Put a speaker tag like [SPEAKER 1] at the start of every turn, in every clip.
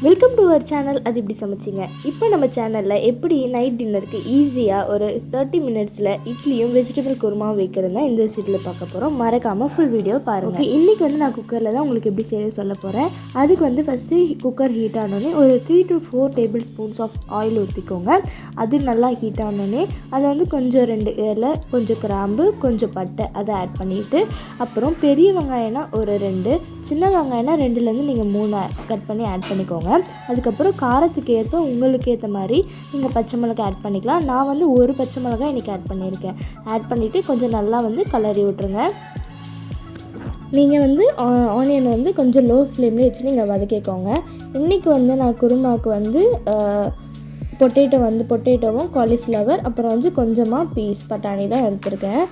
[SPEAKER 1] Welcome to our channel. அது இப்படி சமைச்சிங்க. இப்போ நம்ம சேனலில் எப்படி நைட் டின்னருக்கு ஈஸியாக ஒரு 30 மினிட்ஸில் இட்லியும் வெஜிடபிள் குருமாவும் வைக்கிறது தான் இந்த சீட்டில் பார்க்க போகிறோம். மறக்காமல் ஃபுல் வீடியோ பாருங்கள். இன்றைக்கி நான் குக்கரில் தான் உங்களுக்கு எப்படி செய்ய சொல்ல போகிறேன். அதுக்கு ஃபஸ்ட்டு குக்கர் ஹீட் ஆனோடனே ஒரு 3 to 4 tablespoons of oil ஊற்றிக்கோங்க. அது நல்லா ஹீட் ஆனோடனே அதை கொஞ்சம் 2 இலை, கொஞ்சம் கிராம்பு, கொஞ்சம் பட்டை அதை ஆட் பண்ணிவிட்டு, அப்புறம் பெரிய வெங்காயம்னா ஒரு 2, சின்ன வெங்காயம்னா 2லேருந்து நீங்கள் 3 கட் பண்ணி ஆட் பண்ணிக்கோங்க. அதுக்கப்புறம் காரத்துக்கு ஏற்ப உங்களுக்கு ஏற்ற மாதிரி நீங்கள் பச்சை மிளகாய் ஆட் பண்ணிக்கலாம். நான் ஒரு பச்சை மிளகாய் இன்றைக்கி ஆட் பண்ணியிருக்கேன். ஆட் பண்ணிவிட்டு கொஞ்சம் நல்லா கிளறி விட்டுருங்க. நீங்கள் ஆனியன் கொஞ்சம் லோ ஃப்ளேம்லேயே வச்சு நீங்கள் வதக்கிக்கோங்க. இன்றைக்கி நான் குருமாவுக்கு பொட்டேட்டோவும் காலிஃப்ளவர் அப்புறம் கொஞ்சமாக பீஸ் பட்டாணி தான் எடுத்திருக்கேன்.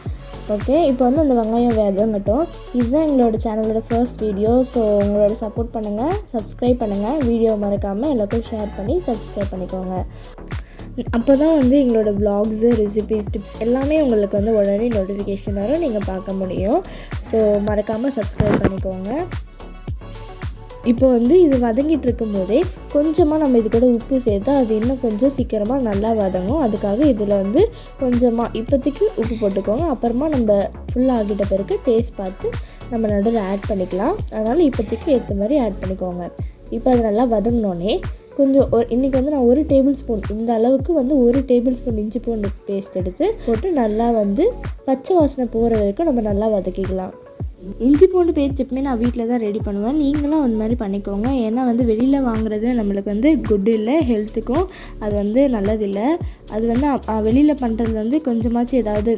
[SPEAKER 1] ஓகே, இப்போ அந்த வெங்காயம் வதங்கட்டும். இதுதான் எங்களோட சேனலோட ஃபர்ஸ்ட் வீடியோ. ஸோ உங்களோட சப்போர்ட் பண்ணுங்கள், சப்ஸ்கிரைப் பண்ணுங்கள், வீடியோ மறக்காமல் எல்லாருக்கும் ஷேர் பண்ணி சப்ஸ்கிரைப் பண்ணிக்கோங்க. அப்போ தான் எங்களோட வ்ளாக்ஸு, ரெசிபீஸ், டிப்ஸ் எல்லாமே உங்களுக்கு உடனே நோட்டிஃபிகேஷன் வரும், நீங்கள் பார்க்க முடியும். ஸோ மறக்காமல் சப்ஸ்கிரைப் பண்ணிக்கோங்க. இப்போ இது வதங்கிட்டு இருக்கும்போதே கொஞ்சமாக நம்ம இது கூட உப்பு சேர்த்தா அது இன்னும் கொஞ்சம் சீக்கிரமாக நல்லா வதங்கும். அதுக்காக இதில் கொஞ்சமாக இப்போதைக்கு உப்பு போட்டுக்கோங்க. அப்புறமா நம்ம ஃபுல்லாக ஆகிட்ட பிறகு டேஸ்ட் பார்த்து நம்ம நடுவில் ஆட் பண்ணிக்கலாம். அதனால் இப்போதைக்கு ஏற்ற மாதிரி ஆட் பண்ணிக்கோங்க. இப்போ அது நல்லா வதங்கினோடனே கொஞ்சம் இன்றைக்கி நான் 1 டேபிள் ஸ்பூன் இந்த அளவுக்கு 1 டேபிள் ஸ்பூன் இஞ்சி பூண்டு பேஸ்ட் எடுத்து போட்டு நல்லா பச்சை வாசனை போகிற வரைக்கும் நம்ம நல்லா வதக்கிக்கலாம். இஞ்சி பூண்டு பேஸ்ட் எப்பவுமே நான் வீட்டில் தான் ரெடி பண்ணுவேன். நீங்களும் அந்த மாதிரி பண்ணிக்கோங்க. ஏன்னா வெளியில் வாங்குறது நம்மளுக்கு குட் இல்லை, ஹெல்த்துக்கும் அது நல்லதில்லை. அது வெளியில் பண்ணுறது கொஞ்சமாச்சும் ஏதாவது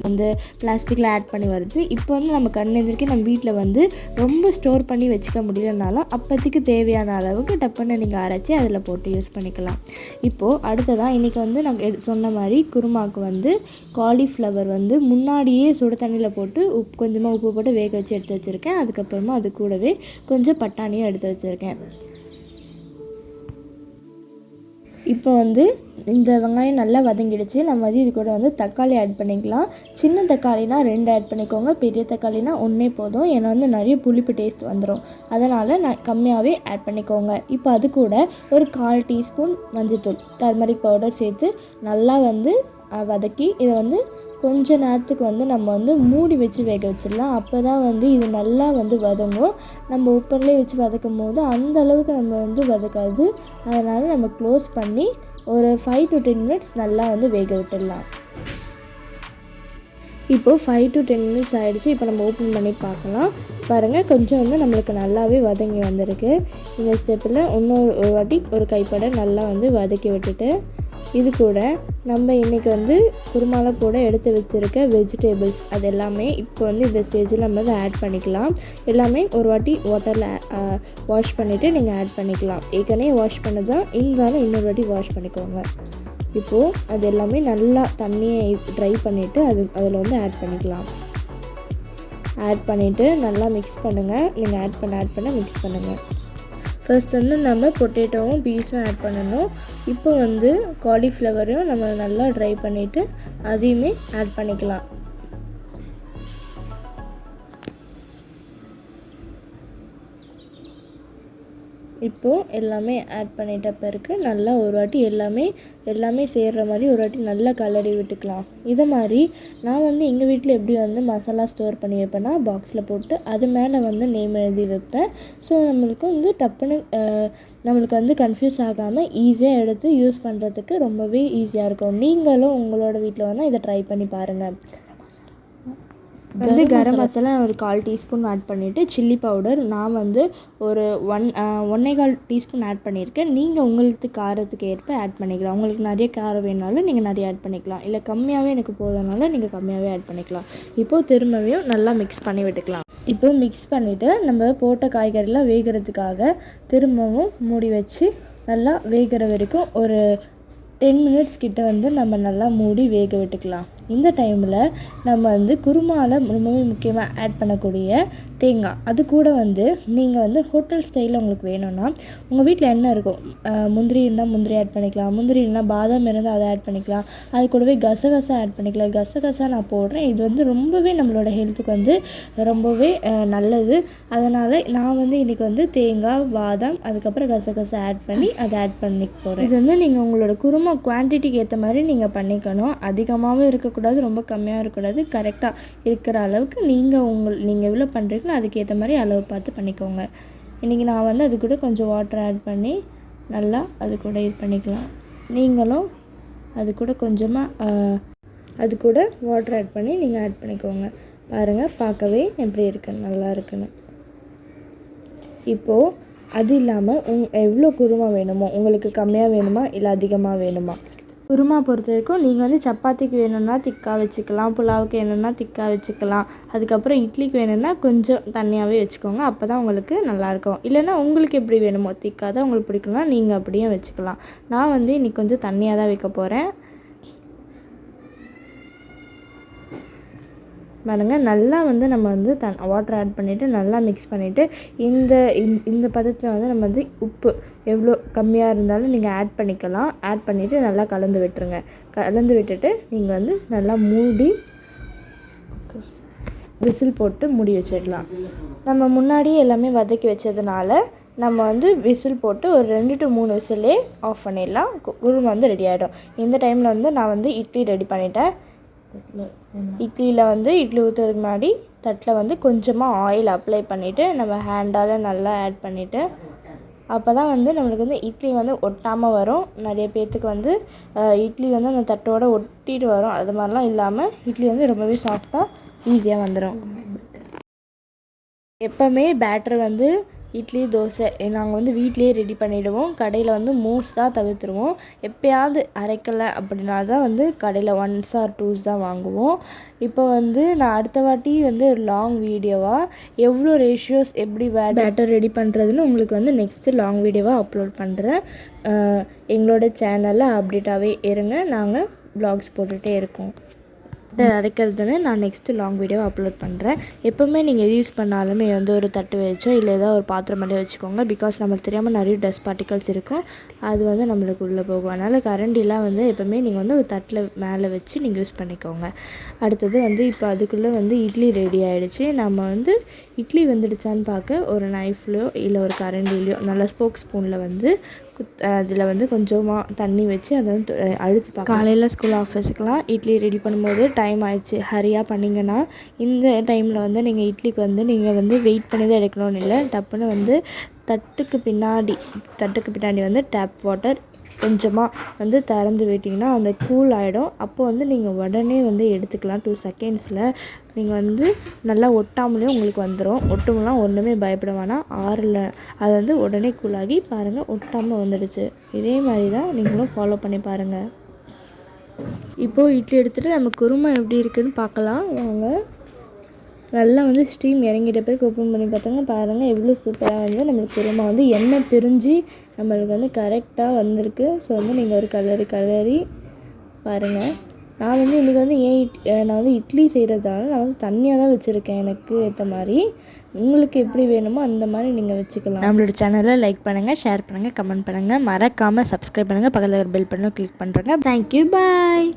[SPEAKER 1] பிளாஸ்டிக்கில் ஆட் பண்ணி வருது. இப்போ நம்ம கண்ணெதிர்க்கு நம்ம வீட்டில் ரொம்ப ஸ்டோர் பண்ணி வச்சுக்க முடியலனாலும் அப்போதைக்கு தேவையான அளவுக்கு டப்புன்னு நீங்கள் அரைச்சி அதில் போட்டு யூஸ் பண்ணிக்கலாம். இப்போது அடுத்ததாக இன்றைக்கி நான் சொன்ன மாதிரி குருமாவுக்கு காலிஃப்ளவர் முன்னாடியே சுடு தண்ணியில் போட்டு கொஞ்சமாக உப்பு போட்டு வேக வச்சு எடுத்து வச்சுருக்கேன். அதுக்கப்புறமா அது கூடவே கொஞ்சம் பட்டாணியும் எடுத்து வச்சுருக்கேன். இப்போ இந்த வெங்காயம் நல்லா வதங்கிடுச்சு. நம்ம இது கூட தக்காளி ஆட் பண்ணிக்கலாம். சின்ன தக்காளினா 2 ஆட் பண்ணிக்கோங்க, பெரிய தக்காளினா 1 போதும். ஏன்னா நிறைய புளிப்பு டேஸ்ட் வந்துடும். அதனால் நான் கம்மியாகவே ஆட் பண்ணிக்கோங்க. இப்போ அது கூட ஒரு 1/4 டீஸ்பூன் மஞ்சள்தூள், டர்மரிக் பவுடர் சேர்த்து நல்லா வதக்கி இதை கொஞ்ச நேரத்துக்கு நம்ம மூடி வச்சு வேக வச்சிடலாம். அப்போ தான் இது நல்லா வதங்கும். நம்ம ஓப்பன்லேயே வச்சு வதக்கும் போது அந்த அளவுக்கு நம்ம வதக்காது. அதனால் நம்ம க்ளோஸ் பண்ணி ஒரு 5 to 10 மினிட்ஸ் நல்லா வேக விட்டுடலாம். இப்போது 5 to 10 மினிட்ஸ் ஆகிடுச்சு. இப்போ நம்ம ஓப்பன் பண்ணி பார்க்கலாம். பாருங்கள், கொஞ்சம் நம்மளுக்கு நல்லாவே வதங்கி வந்திருக்கு. இந்த ஸ்டெப்பில் இன்னொரு வாட்டி ஒரு கைப்பட நல்லா வதக்கி விட்டுட்டு இது கூட நம்ம இன்றைக்கி குருமாவில் போட எடுத்து வச்சுருக்க வெஜிடபிள்ஸ் அது எல்லாமே இப்போ இந்த ஸ்டேஜில் நம்ம அதை ஆட் பண்ணிக்கலாம். எல்லாமே ஒரு வாட்டி வாட்டரில் வாஷ் பண்ணிவிட்டு நீங்கள் ஆட் பண்ணிக்கலாம். ஏற்கனவே வாஷ் பண்ணது தான், இருந்தாலும் இன்னொரு வாட்டி வாஷ் பண்ணிக்கோங்க. இப்போது அது எல்லாமே நல்லா தண்ணியை ட்ரை பண்ணிவிட்டு அதில் ஆட் பண்ணிக்கலாம். ஆட் பண்ணிவிட்டு நல்லா மிக்ஸ் பண்ணுங்கள். நீங்கள் ஆட் பண்ண மிக்ஸ் பண்ணுங்கள். ஃபர்ஸ்ட் நம்ம பொட்டேட்டோவும் பீஸும் ஆட் பண்ணணும். இப்போ காலிஃப்ளவரையும் நம்ம நல்லா ட்ரை பண்ணிவிட்டு அதையுமே ஆட் பண்ணிக்கலாம். இப்போது எல்லாமே ஆட் பண்ணிட்ட பிறகு நல்லா ஒரு வாட்டி எல்லாமே சேர்கிற மாதிரி ஒரு வாட்டி நல்லா கலரி விட்டுக்கலாம். இதை மாதிரி நான் எங்கள் வீட்டில் எப்படி மசாலா ஸ்டோர் பண்ணி வைப்பேன்னா பாக்ஸில் போட்டு அது மேலே நேம் எழுதி வைப்பேன். ஸோ நம்மளுக்கு டப்புன்னு நம்மளுக்கு கன்ஃபியூஸ் ஆகாமல் ஈஸியாக எடுத்து யூஸ் பண்ணுறதுக்கு ரொம்பவே ஈஸியாக இருக்கும். நீங்களும் உங்களோட வீட்டில் இதை ட்ரை பண்ணி பாருங்கள். கரம் மசாலா ஒரு 1/4 டீஸ்பூன் ஆட் பண்ணிவிட்டு சில்லி பவுடர் நான் ஒரு 1.25 டீஸ்பூன் ஆட் பண்ணியிருக்கேன். நீங்கள் உங்களுக்கு காரத்துக்கு ஏற்ப ஆட் பண்ணிக்கலாம். உங்களுக்கு நிறைய காரம் வேணாலும் நீங்கள் நிறைய ஆட் பண்ணிக்கலாம். இல்லை கம்மியாகவே எனக்கு போதனால நீங்கள் கம்மியாகவே ஆட் பண்ணிக்கலாம். இப்போது திரும்பவும் நல்லா மிக்ஸ் பண்ணி விட்டுக்கலாம். இப்போது மிக்ஸ் பண்ணிவிட்டு நம்ம போட்ட காய்கறிலாம் வேகிறதுக்காக திரும்பவும் மூடி வச்சு நல்லா வேகிற வரைக்கும் ஒரு 10 மினிட்ஸ் கிட்ட நம்ம நல்லா மூடி வேக விட்டுக்கலாம். இந்த டைமில் நம்ம வந்து குருமாவில் ரொம்பவே முக்கியமாக ஆட் பண்ணக்கூடிய தேங்காய், அது கூட வந்து நீங்கள் வந்து ஹோட்டல் ஸ்டைலில் உங்களுக்கு வேணும்னா உங்கள் வீட்டில் என்ன இருக்கும், முந்திரி இருந்தால் முந்திரி ஆட் பண்ணிக்கலாம், முந்திரி இல்லைனா பாதாம் இருந்தால் அதை ஆட் பண்ணிக்கலாம், அது கூடவே கசகசா ஆட் பண்ணிக்கலாம். கசகசா நான் போடுறேன், இது வந்து ரொம்பவே நம்மளோட ஹெல்த்துக்கு வந்து ரொம்பவே நல்லது. அதனால் நான் வந்து இன்றைக்கி வந்து தேங்காய், பாதாம், அதுக்கப்புறம் கசகசா ஆட் பண்ணி அதை ஆட் பண்ணிக்க போகிறேன். இது வந்து நீங்கள் உங்களோட குருமா குவான்டிட்டிக்கு ஏற்ற மாதிரி நீங்கள் பண்ணிக்கணும். அதிகமாகவும் இருக்கக்கூடாது, ரொம்ப கம்மியாக இருக்கக்கூடாது. கரெக்டாக இருக்கிற அளவுக்கு நீங்கள் எவ்வளோ பண்ணுறீங்களோ அதுக்கேற்ற மாதிரி அளவு பார்த்து பண்ணிக்கோங்க. இன்றைக்கி நான் வந்து அது கூட கொஞ்சம் வாட்டர் ஆட் பண்ணி நல்லா அது கூட இது பண்ணிக்கலாம். நீங்களும் அது கூட கொஞ்சமாக அது கூட வாட்டர் ஆட் பண்ணி நீங்கள் ஆட் பண்ணிக்கோங்க. பாருங்கள், பார்க்கவே எப்படி இருக்குன்னு, நல்லா இருக்குன்னு. இப்போது அது இல்லாமல் எவ்வளோ குருமா வேணுமோ, உங்களுக்கு கம்மியாக வேணுமா இல்லை அதிகமாக வேணுமா? குருமா பொறுத்த வரைக்கும் நீங்கள் வந்து சப்பாத்திக்கு வேணும்னா திக்காக வச்சுக்கலாம், புலாவுக்கு வேணும்னா திக்காக வச்சுக்கலாம், அதுக்கப்புறம் இட்லிக்கு வேணும்னா கொஞ்சம் தண்ணியாகவே வச்சுக்கோங்க. அப்போ தான் உங்களுக்கு நல்லாயிருக்கும். இல்லைன்னா உங்களுக்கு எப்படி வேணுமோ, திக்காக தான் உங்களுக்கு பிடிக்கும்னா நீங்கள் அப்படியே வச்சுக்கலாம். நான் வந்து இன்றைக்கி கொஞ்சம் தண்ணியாக தான் வைக்க போகிறேன். பாருங்க, நல்லா வந்து நம்ம வந்து வாட்டர் ஆட் பண்ணிவிட்டு நல்லா மிக்ஸ் பண்ணிவிட்டு இந்த பதத்தில் வந்து நம்ம வந்து உப்பு எவ்வளோ கம்மியாக இருந்தாலும் நீங்கள் ஆட் பண்ணிக்கலாம். ஆட் பண்ணிவிட்டு நல்லா கலந்து விட்டுருங்க. கலந்து விட்டுட்டு நீங்கள் வந்து நல்லா மூடி விசில் போட்டு மூடி வச்சிடலாம். நம்ம முன்னாடியே எல்லாமே வதக்கி வச்சதுனால நம்ம வந்து விசில் போட்டு ஒரு 2 to 3 விசிலே ஆஃப் பண்ணிடலாம். குருமா வந்து ரெடி ஆகிடும். இந்த டைமில் வந்து நான் வந்து இட்லி ரெடி பண்ணிட்டேன். இட்லியில் வந்து இட்லி ஊற்றுறதுக்கு முன்னாடி தட்டில் வந்து கொஞ்சமாக ஆயில் அப்ளை பண்ணிவிட்டு நம்ம ஹேண்டால் நல்லா ஆட் பண்ணிவிட்டு, அப்போ தான் வந்து நம்மளுக்கு வந்து இட்லி வந்து ஒட்டாமல் வரும். நிறைய பேர்த்துக்கு வந்து இட்லி வந்து அந்த தட்டோடு ஒட்டிட்டு வரும். அது மாதிரிலாம் இல்லாமல் இட்லி வந்து ரொம்பவே சாஃப்டாக ஈஸியாக வந்துடும். எப்போவுமே பேட்டர் வந்து இட்லி, தோசை நாங்கள் வந்து வீட்டிலேயே ரெடி பண்ணிவிடுவோம். கடையில் வந்து மோஸ்ட்டாக தவிர்த்துருவோம். எப்போயாவது அரைக்கலை அப்படின்னா தான் வந்து கடையில் 1s or 2s தான் வாங்குவோம். இப்போ வந்து நான் அடுத்த வாட்டி வந்து ஒரு லாங் வீடியோவாக எவ்வளோ ரேஷியோஸ் எப்படி பேட்டர் ரெடி பண்ணுறதுன்னு உங்களுக்கு வந்து நெக்ஸ்ட்டு லாங் வீடியோவாக அப்லோட் பண்ணுறேன். எங்களோட சேனலில் அப்டேட்டாகவே இருங்க. நாங்கள் வ்ளாக்ஸ் போட்டுகிட்டே இருக்கோம். அரைக்கிறதுன்னு நான் நெக்ஸ்ட்டு லாங் வீடியோவை அப்லோட் பண்ணுறேன். எப்போவுமே நீங்கள் எது யூஸ் பண்ணாலுமே வந்து ஒரு தட்டு வச்சோ இல்லை ஏதோ ஒரு பாத்திரம் மாதிரி வச்சுக்கோங்க. பிகாஸ் நம்மளுக்கு தெரியாமல் நிறைய டஸ்ட் பார்ட்டிகல்ஸ் இருக்கும், அது வந்து நம்மளுக்கு உள்ளே போகும். அதனால் கரண்டிலாம் வந்து எப்போவுமே நீங்கள் வந்து ஒரு தட்டில் மேலே வச்சு நீங்கள் யூஸ் பண்ணிக்கோங்க. அடுத்தது வந்து இப்போ அதுக்குள்ளே வந்து இட்லி ரெடி ஆகிடுச்சு. நம்ம வந்து இட்லி வெந்துடுச்சான்னு பார்க்க ஒரு நைஃப்லையோ இல்லை ஒரு கரண்டிலையோ நல்லா ஸ்போக் ஸ்பூனில் வந்து அதில் வந்து கொஞ்சமாக தண்ணி வச்சு அதை வந்து அழுத்தி பார்க்க. காலையில் ஸ்கூல் ஆஃபீஸுக்கெலாம் இட்லி ரெடி பண்ணும்போது டைம் ஆயிடுச்சு, ஹரியாக பண்ணிங்கன்னா இந்த டைமில் வந்து நீங்கள் இட்லிக்கு வந்து நீங்கள் வந்து வெயிட் பண்ணி தான் எடுக்கணும்னு இல்லை. டப்புன்னு வந்து தட்டுக்கு பின்னாடி வந்து டேப் வாட்டர் கொஞ்சமாக வந்து திறந்து விட்டிங்கன்னா அந்த கூல் ஆகிடும். அப்போ வந்து நீங்கள் உடனே வந்து எடுத்துக்கலாம். 2 செகண்ட்ஸில் நீங்கள் வந்து நல்லா ஒட்டாமலே உங்களுக்கு வந்துடும். ஒட்டுமெல்லாம் ஒன்றுமே பயப்பட வேணாம். அது வந்து உடனே கூலாகி பாருங்கள் ஒட்டாமல் வந்துடுச்சு. இதே மாதிரி தான் நீங்களும் ஃபாலோ பண்ணி பாருங்கள். இப்போது இட்லி எடுத்துகிட்டு நம்ம குருமா எப்படி இருக்குதுன்னு பார்க்கலாம் வாங்க. நல்லா வந்து ஸ்டீம் இறங்கிட்ட பிறகு ஓப்பன் பண்ணி பார்த்தாங்க. பாருங்கள் எவ்வளோ சூப்பராக வந்து நம்மளுக்கு குருமா வந்து எண்ணெய் பிரிஞ்சு நம்மளுக்கு வந்து கரெக்டாக வந்திருக்கு. ஸோ வந்து நீங்கள் ஒரு கலரி பாருங்கள். நான் வந்து இன்றைக்கி வந்து நான் வந்து இட்லி செய்கிறதால நான் வந்து தண்ணியாக தான் வச்சுருக்கேன். எனக்கு ஏற்ற மாதிரி உங்களுக்கு எப்படி வேணுமோ அந்த மாதிரி நீங்கள் வச்சுக்கலாம். நம்மளோட சேனலை லைக் பண்ணுங்கள், ஷேர் பண்ணுங்கள், கமெண்ட் பண்ணுங்கள், மறக்காமல் சப்ஸ்கிரைப் பண்ணுங்கள், பக்கத்தில் ஒரு பெல் பட்டனை கிளிக் பண்ணுறேங்க. தேங்க்யூ, பாய்.